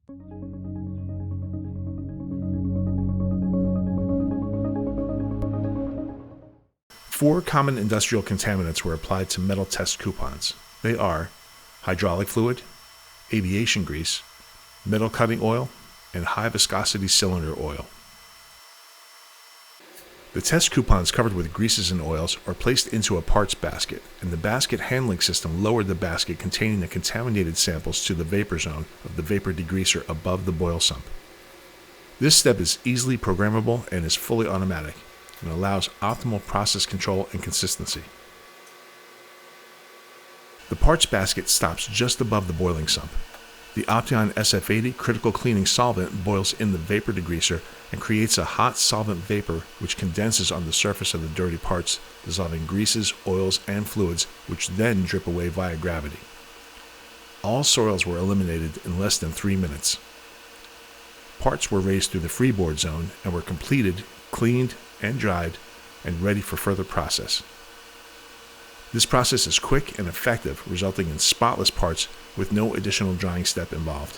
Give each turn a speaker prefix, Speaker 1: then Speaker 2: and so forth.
Speaker 1: Four common industrial contaminants were applied to metal test coupons. They are hydraulic fluid, aviation grease, metal cutting oil, and high viscosity cylinder oil. The test coupons covered with greases and oils are placed into a parts basket, and the basket handling system lowered the basket containing the contaminated samples to the vapor zone of the vapor degreaser above the boil sump. This step is easily programmable and is fully automatic, and allows optimal process control and consistency. The parts basket stops just above the boiling sump. The Opteon SF80 critical cleaning solvent boils in the vapor degreaser and creates a hot solvent vapor which condenses on the surface of the dirty parts, dissolving greases, oils, and fluids, which then drip away via gravity. All soils were eliminated in less than 3 minutes. Parts were raised through the freeboard zone and were completed, cleaned, and dried, and ready for further process. This process is quick and effective, resulting in spotless parts with no additional drying step involved.